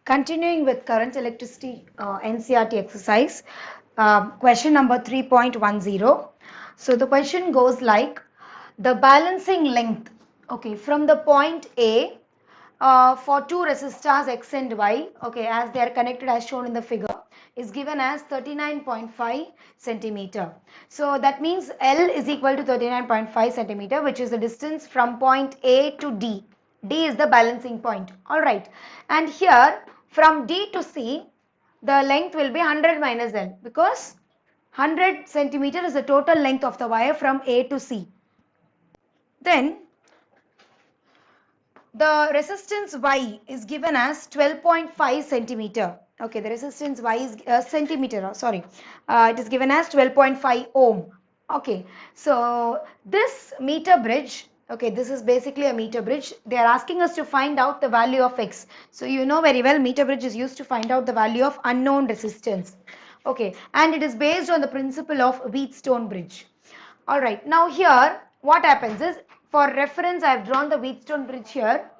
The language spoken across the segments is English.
Continuing with current electricity NCRT exercise, question number 3.10. So the question goes like, the balancing length, okay, from the point A for two resistors X and Y, okay, as they are connected as shown in the figure, is given as 39.5 centimeter. So that means L is equal to 39.5 centimeter, which is the distance from point A to D. D is the balancing point. All right. And here from D to C, the length will be 100 minus L, because 100 centimeter is the total length of the wire from A to C. Then the resistance Y is given as 12.5 centimeter. Okay, the resistance Y is centimeter, sorry. It is given as 12.5 ohm. Okay, so this meter bridge, okay, this is basically a meter bridge. They are asking us to find out the value of X. So you know very well, meter bridge is used to find out the value of unknown resistance. Okay, and it is based on the principle of Wheatstone bridge. All right, now here what happens is, for reference I have drawn the Wheatstone bridge here.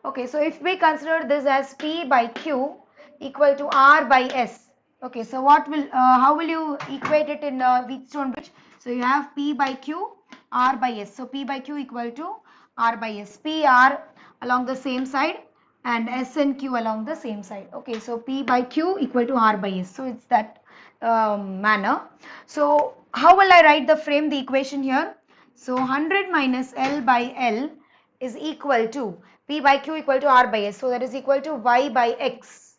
Okay, so if we consider this as P by Q equal to R by S. Okay, so what will how will you equate it in Wheatstone bridge? So you have P by Q, R by S. So P by Q equal to R by S. P, R along the same side and S and Q along the same side. Okay, so P by Q equal to R by S. So it's that manner. So how will I write the equation here? So 100 minus L by L is equal to P by Q equal to R by S. So that is equal to Y by X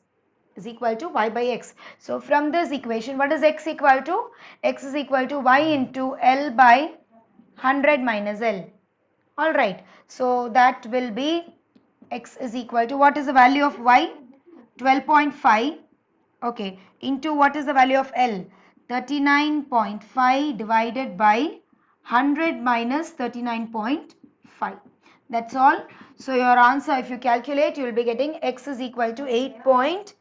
is equal to Y by X. So from this equation, what is X equal to? X is equal to Y into L by 100 minus L. All right. So that will be X is equal to, what is the value of Y? 12.5. Okay. Into what is the value of L? 39.5 divided by 100 minus 39.5. That's all. So your answer, if you calculate, you will be getting X is equal to 8.16.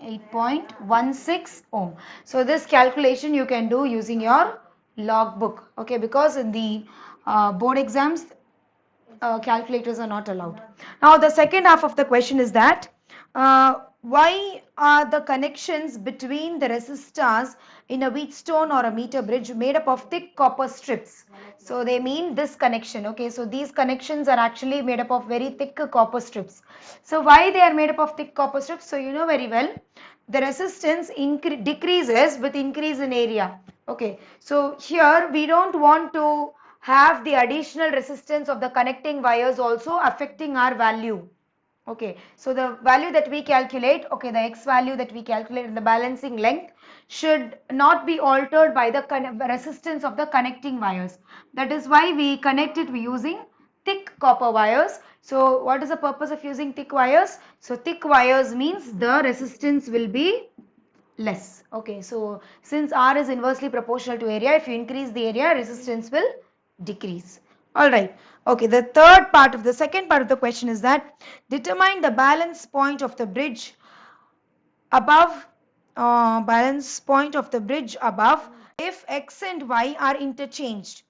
8.16 ohm. So this calculation you can do using your logbook. Okay, because in the board exams, calculators are not allowed. Now the second half of the question is that why are the connections between the resistors in a Wheatstone or a meter bridge made up of thick copper strips? So they mean this connection. Okay, so these connections are actually made up of very thick copper strips. So why they are made up of thick copper strips? So you know very well, the resistance decreases with increase in area. Okay, so here we don't want to have the additional resistance of the connecting wires also affecting our value. Okay, so the value that we calculate, okay, the X value that we calculate in the balancing length should not be altered by the resistance of the connecting wires. That is why we connect it using thick copper wires. So what is the purpose of using thick wires? So thick wires means the resistance will be less. Okay, so since R is inversely proportional to area, if you increase the area, resistance will decrease. All right. Okay, the second part of the question is that determine the balance point of the bridge above, if X and Y are interchanged.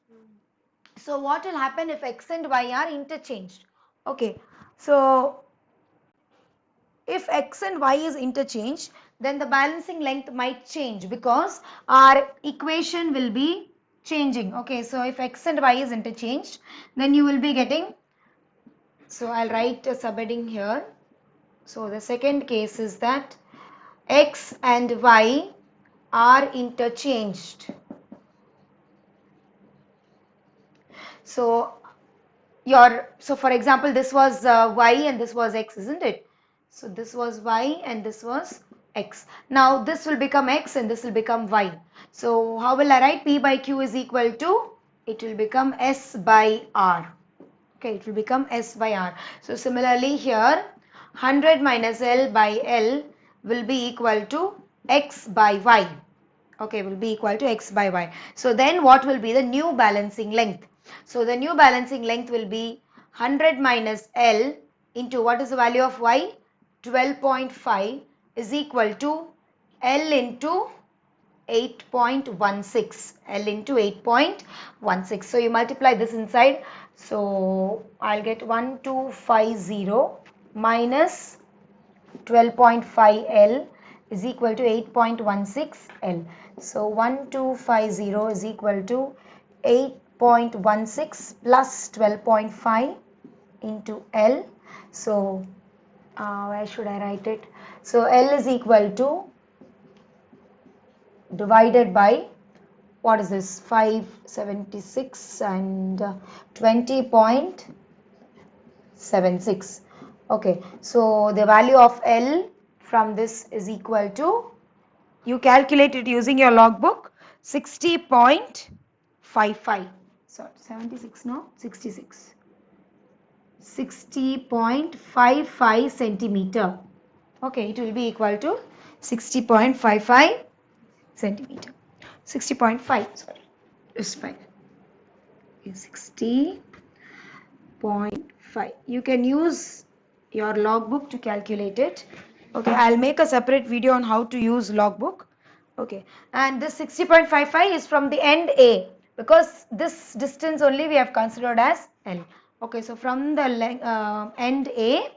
So what will happen if X and Y are interchanged? Okay, so if X and Y is interchanged, then the balancing length might change because our equation will be changing. Okay, so if X and Y is interchanged, then you will be getting, so I'll write a subheading here. So the second case is that X and Y are interchanged. So for example, this was Y and this was X, isn't it? So this was Y and this was X. Now this will become X and this will become Y. So how will I write? P by Q is equal to, it will become S by R. Okay, it will become S by R. So similarly here, 100 minus L by L will be equal to X by Y. Okay, will be equal to X by Y. So then what will be the new balancing length? So the new balancing length will be 100 minus L into, what is the value of Y? 12.5 is equal to L into 8.16. L into 8.16. So you multiply this inside. So I'll get 1250 minus 12.5 L is equal to 8.16 L. So 1250 is equal to 8.16 plus 12.5 into L. So where should I write it? So L is equal to divided by, what is this, 576 and 20.76. Okay, so the value of L from this is equal to, you calculate it using your logbook, 60.55. So 76, no, 66. 60.55 centimeter. Okay, it will be equal to 60.55 centimeter. 60.5, sorry, is 5. 60.5. You can use your logbook to calculate it. Okay, I'll make a separate video on how to use logbook. Okay, and this 60.55 is from the end A, because this distance only we have considered as L. Okay, so from the end A,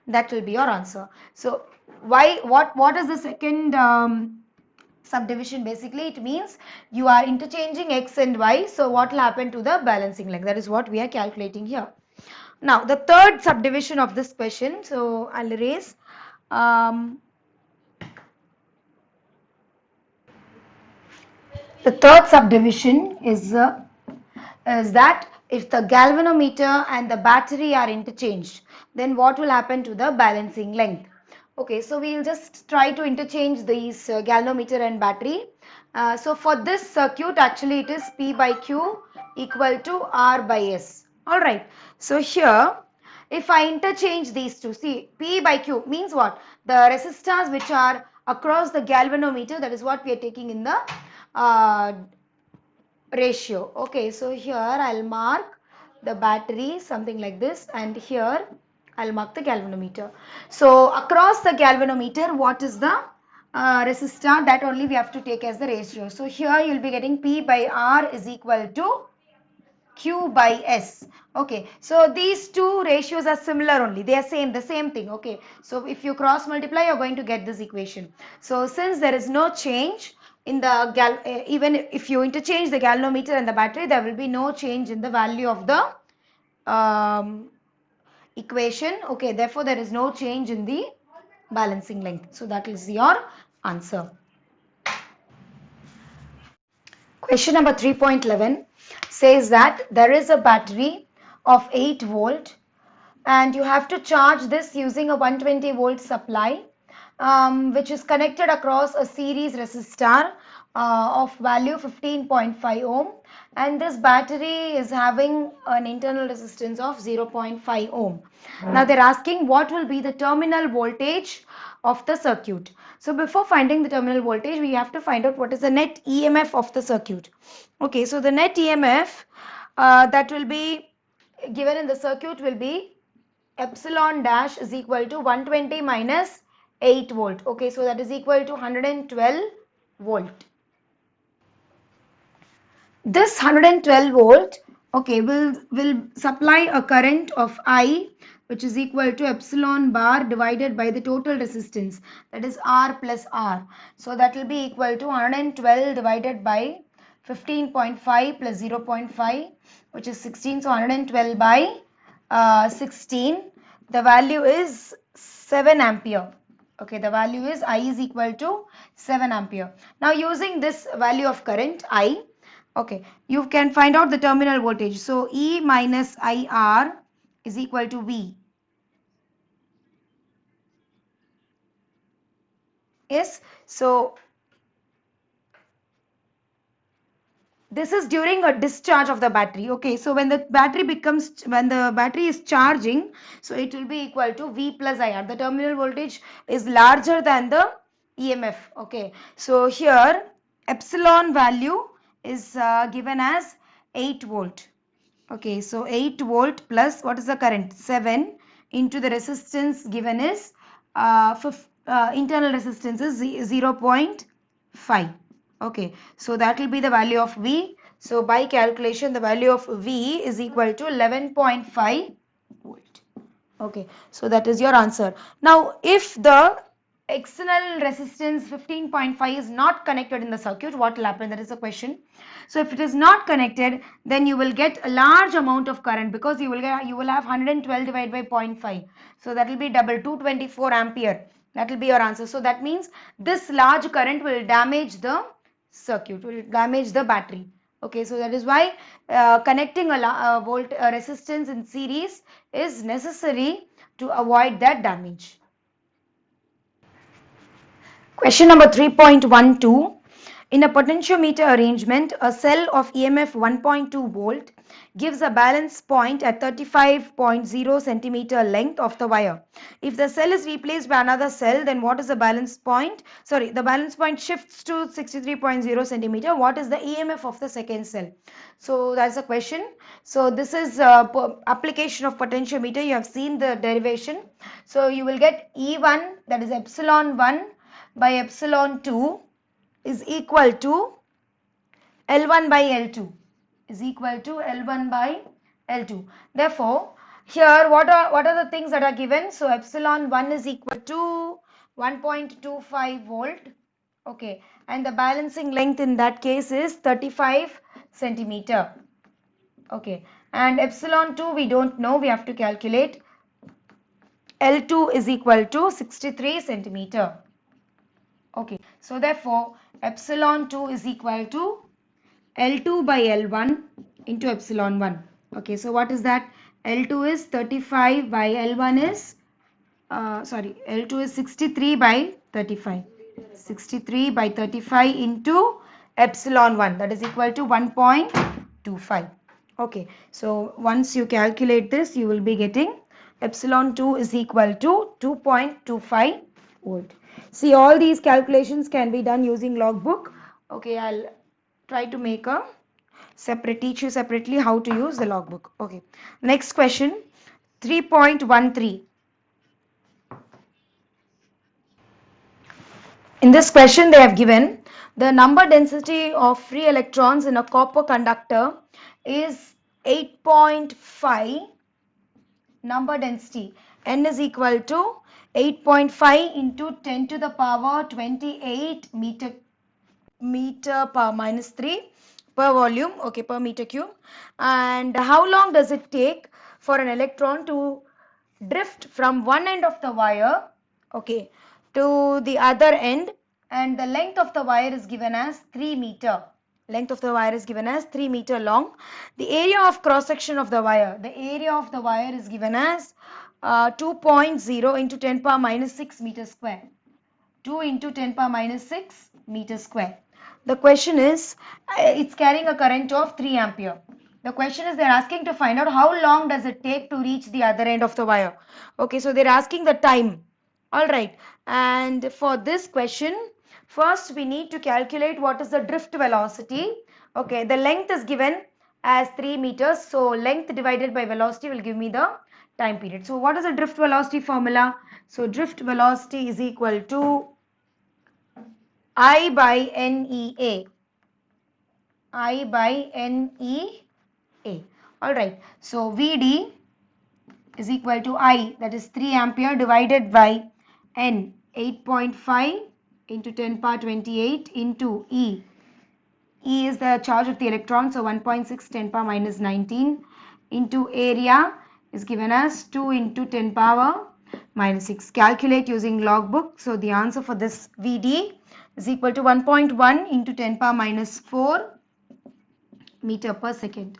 that will be your answer. So what is the second subdivision? Basically it means you are interchanging x and y, so what will happen to the balancing length? That is what we are calculating here. Now the third subdivision of this question, so I'll erase. The third subdivision is that if the galvanometer and the battery are interchanged, then what will happen to the balancing length? Okay, so we'll just try to interchange these galvanometer and battery. So for this circuit, actually it is P by Q equal to R by S. Alright, so here if I interchange these two, see, P by Q means what? The resistors which are across the galvanometer, that is what we are taking in the ratio. Okay, so here I'll mark the battery something like this, and here I'll mark the galvanometer. So across the galvanometer, what is the resistor? That only we have to take as the ratio. So here you'll be getting P by R is equal to Q by S. Okay, so these two ratios are similar only, they are the same thing. Okay, so if you cross multiply, you're going to get this equation. So since there is no change in the even if you interchange the galvanometer and the battery, there will be no change in the value of the equation. Okay, therefore there is no change in the balancing length. So that is your answer. Question number 3.11 says that there is a battery of 8 volt and you have to charge this using a 120 volt supply, which is connected across a series resistor of value 15.5 ohm, and this battery is having an internal resistance of 0.5 ohm. Now they're asking what will be the terminal voltage of the circuit. So before finding the terminal voltage, we have to find out what is the net EMF of the circuit. Okay, so the net EMF that will be given in the circuit will be epsilon dash is equal to 120 minus 8 volt. Okay, so that is equal to 112 volt. This 112 volt, okay, will supply a current of I, which is equal to epsilon bar divided by the total resistance, that is R plus R. So that will be equal to 112 divided by 15.5 plus 0.5, which is 16. So 112 by 16. The value is 7 ampere. Okay, the value is I is equal to 7 ampere. Now using this value of current I, okay, you can find out the terminal voltage. So E minus IR is equal to V. Yes, so this is during a discharge of the battery. Okay, so when the battery is charging, so it will be equal to V plus IR. The terminal voltage is larger than the EMF. Okay, so here epsilon value is given as 8 volt. Okay, so 8 volt plus what is the current? 7 into the resistance given is internal resistance is 0.5. Okay, so that will be the value of V. So by calculation, the value of V is equal to 11.5 volt. Okay, so that is your answer. Now, if the external resistance 15.5 is not connected in the circuit, what will happen? That is the question. So if it is not connected, then you will get a large amount of current, because you will have 112 divided by 0.5. So that will be double, 224 ampere. That will be your answer. So that means this large current will damage the circuit, will damage the battery. Okay, so that is why connecting a resistance in series is necessary to avoid that damage. Question number 3.12. In a potentiometer arrangement, a cell of EMF 1.2 volt gives a balance point at 35.0 centimeter length of the wire. If the cell is replaced by another cell, then what is the balance point? Sorry, the balance point shifts to 63.0 centimeter. What is the EMF of the second cell? So that's a question. So this is application of potentiometer. You have seen the derivation. So you will get E1, that is epsilon 1 by epsilon 2 is equal to L1 by L2 is equal to L1 by L2. Therefore, here what are the things that are given? So epsilon 1 is equal to 1.25 volt. Okay, and the balancing length in that case is 35 centimeter. Okay, and epsilon 2 we don't know, we have to calculate. L2 is equal to 63 centimeter. Okay, so therefore epsilon 2 is equal to L2 by L1 into epsilon 1. Okay, so what is that? L2 is 35 by L1 is L2 is 63 by 35. 63 by 35 into epsilon 1, that is equal to 1.25. Okay, so once you calculate this, you will be getting epsilon 2 is equal to 2.25 volt. See, all these calculations can be done using logbook. Okay, I'll try to make a teach you separately how to use the logbook. Okay, next question, 3.13. In this question they have given the number density of free electrons in a copper conductor is 8.5. Number density n is equal to 8.5 into 10 to the power 28 meter per minus 3 per volume, okay, per meter cube. And how long does it take for an electron to drift from one end of the wire, okay, to the other end, and the length of the wire is given as 3 meter. Length of the wire is given as 3 meter long. The area of cross section of the wire, is given as 2.0 into 10 power minus 6 meter square. 2 into 10 power minus 6 meter square. The question is, it's carrying a current of 3 ampere. The question is, they're asking to find out how long does it take to reach the other end of the wire. Okay, so they're asking the time. Alright, and for this question, first we need to calculate what is the drift velocity. Okay, the length is given as 3 meters. So length divided by velocity will give me the time period. So what is the drift velocity formula? So drift velocity is equal to I by NEA. I by NEA. Alright, so VD is equal to I, that is 3 ampere, divided by N, 8.5 into 10 power 28 into E. E is the charge of the electron, so 1.6 10 power minus 19 into area is given as 2 into 10 power minus 6. Calculate using logbook. So the answer for this VD is equal to 1.1 into 10 power minus 4 meter per second.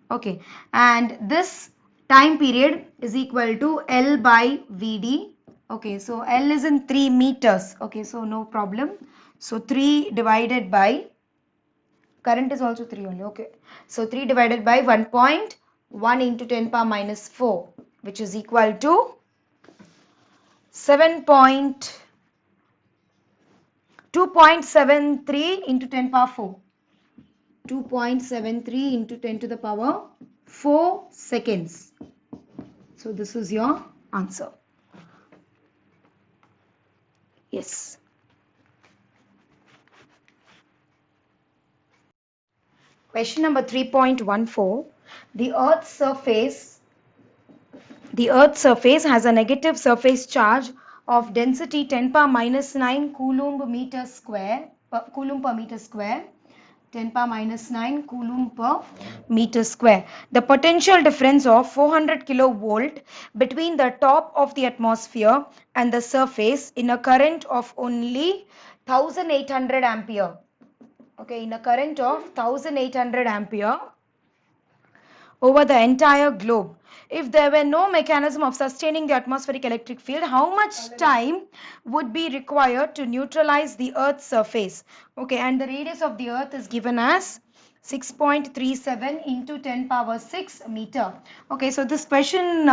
Okay, and this time period is equal to L by VD. Okay, so L is in 3 meters. Okay, so no problem. So 3 divided by, current is also 3 only. Okay, so 3 divided by 1.1 into 10 power minus 4, which is equal to 2.73 into 10 power 4. 2.73 into 10 to the power 4 seconds. So this is your answer. Yes. Question number 3.14. The Earth's surface The Earth's surface has a negative surface charge of density 10 power minus 9 coulomb per meter square. 10 power minus 9 coulomb per meter square. The potential difference of 400 kilovolt between the top of the atmosphere and the surface in a current of only 1800 ampere. Okay, in a current of 1800 ampere over the entire globe. If there were no mechanism of sustaining the atmospheric electric field, how much time would be required to neutralize the Earth's surface? Okay, and the radius of the Earth is given as 6.37 into 10 power 6 meter. Okay, so this question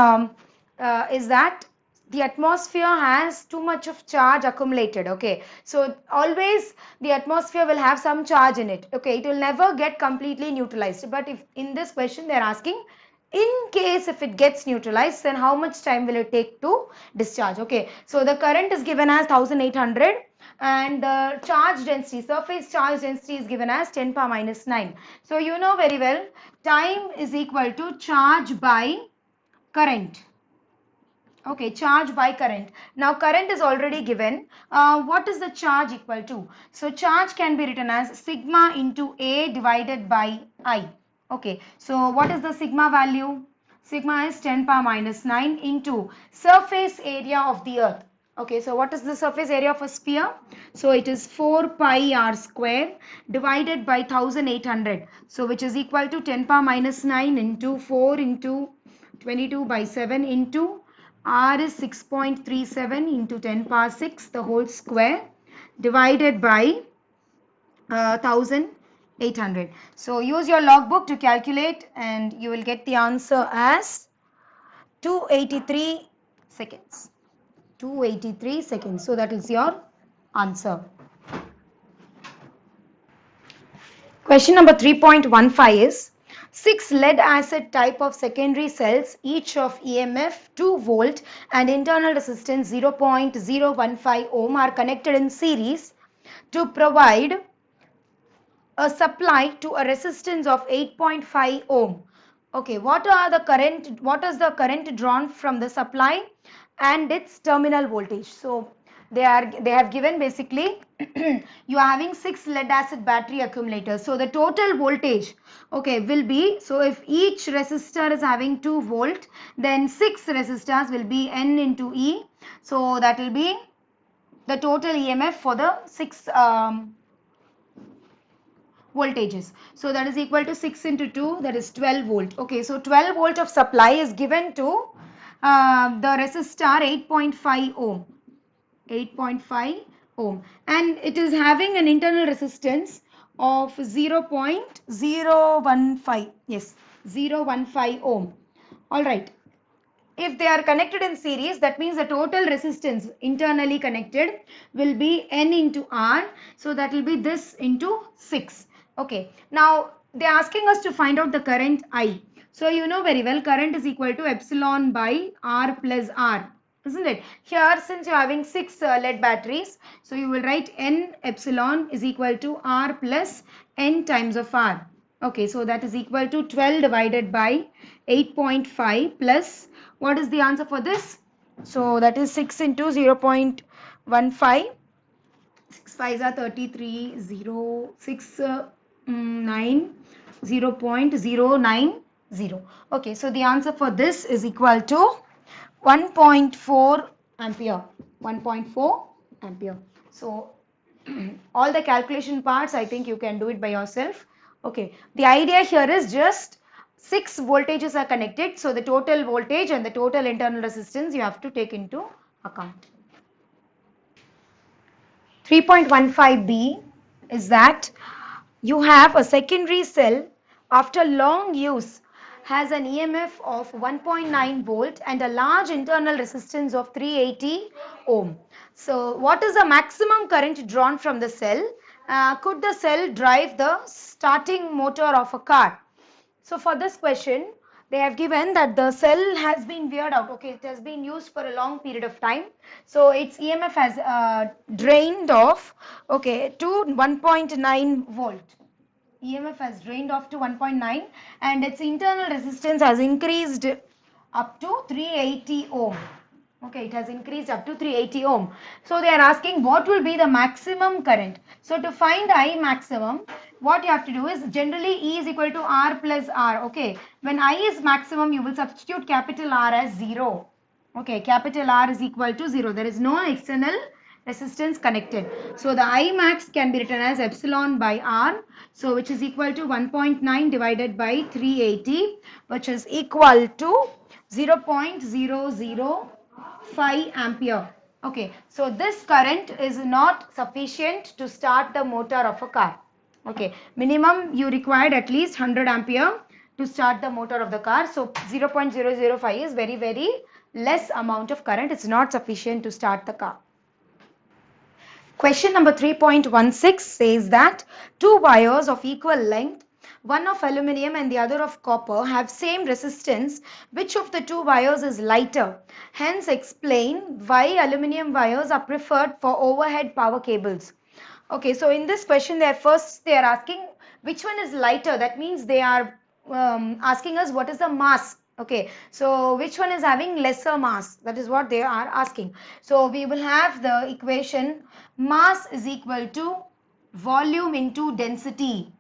is that the atmosphere has too much of charge accumulated. Okay, so always the atmosphere will have some charge in it. Okay, it will never get completely neutralized, but if in this question they are asking, in case if it gets neutralized, then how much time will it take to discharge? Okay, so the current is given as 1800 and the charge density, surface charge density is given as 10 power minus 9. So you know very well, time is equal to charge by current. Okay, charge by current. Now current is already given. What is the charge equal to? So charge can be written as sigma into A divided by I. Okay, so what is the sigma value? Sigma is 10 power minus 9 into surface area of the earth. Okay, so what is the surface area of a sphere? So it is 4 pi r square divided by 1800. So which is equal to 10 power minus 9 into 4 into 22 by 7 into r is 6.37 into 10 power 6 the whole square divided by 1800. So use your logbook to calculate and you will get the answer as 283 seconds. 283 seconds. So that is your answer. Question number 3.15 is 6 lead acid type of secondary cells, each of EMF 2 volt and internal resistance 0.015 ohm are connected in series to provide a supply to a resistance of 8.5 ohm. Okay, what is the current drawn from the supply and its terminal voltage? So they have given basically you are having 6 lead acid battery accumulators. So the total voltage, okay, will be, so if each resistor is having 2 volt, then 6 resistors will be N into E. So that will be the total EMF for the 6 voltages. So that is equal to 6 into 2, that is 12 volt. Okay, so 12 volt of supply is given to the resistor 8.5 ohm. 8.5 ohm and it is having an internal resistance of 0.015. Yes, 0.015 ohm. Alright. If they are connected in series, that means the total resistance internally connected will be N into R. So that will be this into 6. Okay. Now they are asking us to find out the current I. So you know very well current is equal to epsilon by R plus R. Isn't it? Here since you are having 6 lead batteries, so you will write N epsilon is equal to R plus N times of R. Okay, so that is equal to 12 divided by 8.5 plus, what is the answer for this? So that is 6 into 0.15. 6 5s are 33, 0, 6, 9, 0.090. Okay, so the answer for this is equal to 1.4 ampere. 1.4 ampere. So all the calculation parts, I think you can do it by yourself. Okay, the idea here is just 6 voltages are connected, so the total voltage and the total internal resistance you have to take into account. 3.15b is that you have a secondary cell after long use has an EMF of 1.9 volt and a large internal resistance of 380 ohm. So what is the maximum current drawn from the cell? Could the cell drive the starting motor of a car? So for this question, they have given that the cell has been weared out. Okay, it has been used for a long period of time. So its EMF has drained off, okay, to 1.9 volt. EMF has drained off to 1.9 and its internal resistance has increased up to 380 ohm. Okay, it has increased up to 380 ohm. So they are asking what will be the maximum current. So to find I maximum, what you have to do is generally E is equal to R plus R. Okay, when I is maximum, you will substitute capital R as 0. Okay, capital R is equal to 0. There is no external resistance connected. So the I max can be written as epsilon by R. So which is equal to 1.9 divided by 380, which is equal to 0.005 ampere. Okay, so this current is not sufficient to start the motor of a car. Okay, minimum you required at least 100 ampere to start the motor of the car. So 0.005 is very less amount of current. It's not sufficient to start the car. Question number 3.16 says that two wires of equal length, one of aluminium and the other of copper, have same resistance. Which of the two wires is lighter? Hence explain why aluminium wires are preferred for overhead power cables. Okay, so in this question they are asking which one is lighter. That means they are asking us what is the mass. Okay, so which one is having lesser mass? That is what they are asking. So we will have the equation mass is equal to volume into density.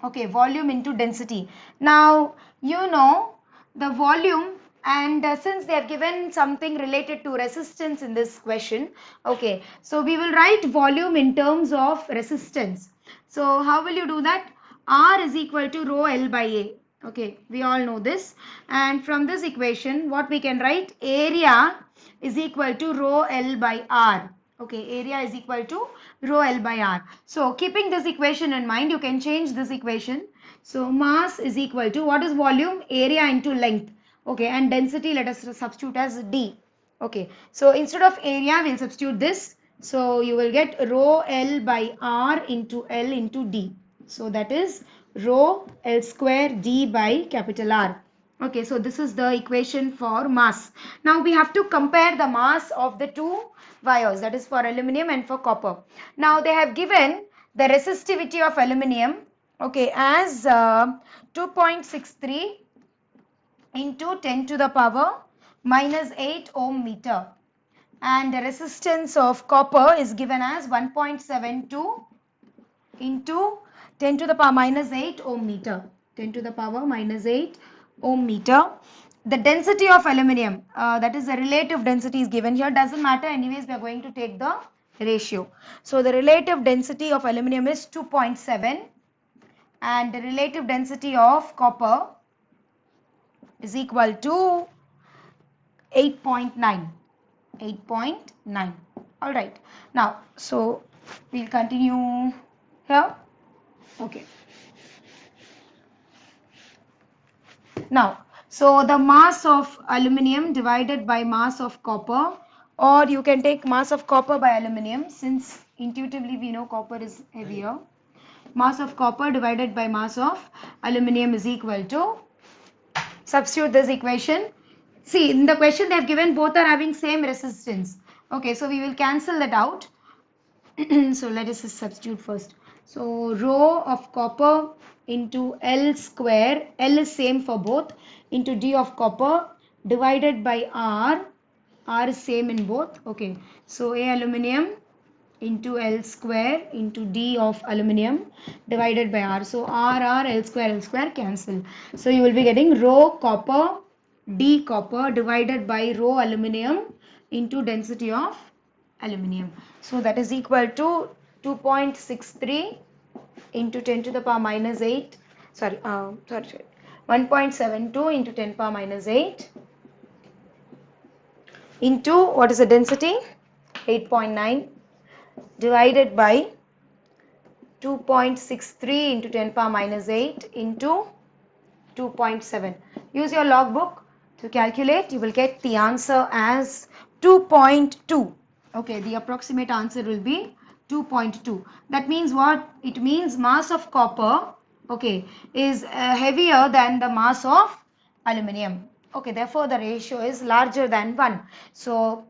Okay, volume into density. Now you know the volume, and since they have given something related to resistance in this question, okay, so we will write volume in terms of resistance. So how will you do that? R is equal to rho L by A. Okay, we all know this, and from this equation what we can write, area is equal to rho L by R. Okay, area is equal to rho L by R. So keeping this equation in mind, you can change this equation. So mass is equal to, what is volume? Area into length. Okay, and density let us substitute as D. Okay, so instead of area we'll substitute this. So you will get rho L by R into L into D. So that is rho L square D by capital R. Okay, so this is the equation for mass. Now we have to compare the mass of the two wires, that is for aluminium and for copper. Now they have given the resistivity of aluminium, okay, as 2.63 into 10 to the power minus 8 ohm meter, and the resistance of copper is given as 1.72 into 10 to the power minus 8 ohm meter. 10 to the power minus 8 ohm meter. The density of aluminium, that is the relative density, is given here. Doesn't matter, anyways we are going to take the ratio. So the relative density of aluminium is 2.7 and the relative density of copper is equal to 8.9. 8.9. All right, now so we'll continue here. Okay, now so the mass of aluminium divided by mass of copper, or you can take mass of copper by aluminium, since intuitively we know copper is heavier. Mass of copper divided by mass of aluminium is equal to, substitute this equation. See, in the question they have given both are having same resistance. Okay, so we will cancel that out. So let us substitute first. So rho of copper into L square, L is same for both, into D of copper divided by R, R is same in both. Okay, so A aluminium into L square into D of aluminium divided by R. So R, L square cancel. So you will be getting rho copper D copper divided by rho aluminium into density of aluminium. So that is equal to 2.63 into 10 to the power minus 8, 1.72 into 10 power minus 8 into, what is the density? 8.9 divided by 2.63 into 10 power minus 8 into 2.7. Use your logbook to calculate. You will get the answer as 2.2. Okay, the approximate answer will be 2.2. That means what? It means mass of copper, okay, is heavier than the mass of aluminium. Okay, therefore the ratio is larger than 1. So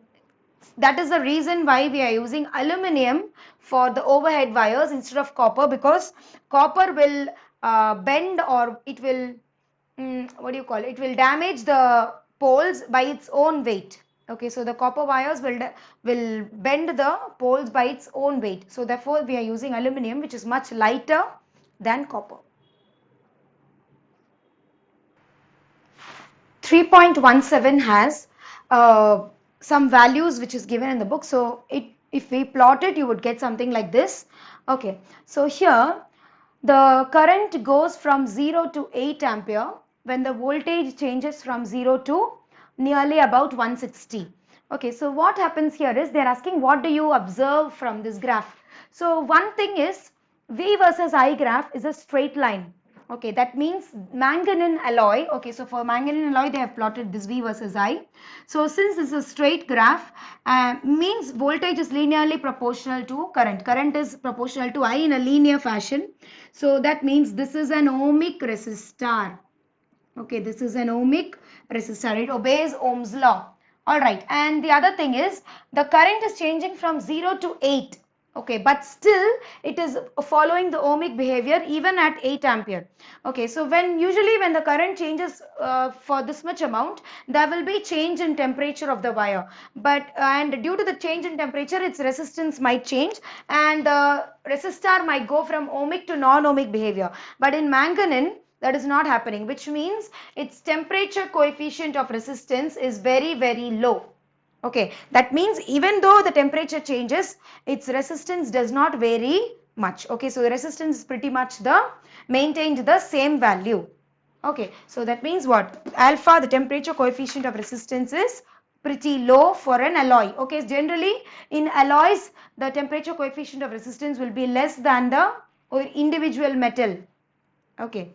that is the reason why we are using aluminium for the overhead wires instead of copper, because copper will bend, or it will, what do you call it? It will damage the poles by its own weight. Okay, so the copper wires will bend the poles by its own weight. So therefore we are using aluminum, which is much lighter than copper. 3.17 has some values which is given in the book. So if we plot it, you would get something like this. Okay, so here the current goes from 0 to 8 ampere when the voltage changes from 0 to nearly about 160. Okay, so what happens here is they are asking what do you observe from this graph. So one thing is V versus I graph is a straight line. Okay, that means manganese alloy. Okay, so for manganese alloy they have plotted this V versus I. So since this is a straight graph, means voltage is linearly proportional to current. Current is proportional to I in a linear fashion. So that means this is an ohmic resistor. Okay, this is an ohmic resistor. It obeys Ohm's law. Alright, and the other thing is the current is changing from 0 to 8. Okay, but still it is following the ohmic behavior even at 8 ampere. Okay, so usually when the current changes for this much amount, there will be change in temperature of the wire. And due to the change in temperature, its resistance might change, and the resistor might go from ohmic to non-ohmic behavior. But in manganese, that is not happening, which means its temperature coefficient of resistance is very, very low. Okay, that means even though the temperature changes, its resistance does not vary much. Okay, so the resistance is pretty much maintained the same value. Okay, so that means what? Alpha, the temperature coefficient of resistance, is pretty low for an alloy. Okay, generally in alloys, the temperature coefficient of resistance will be less than the individual metal. Okay.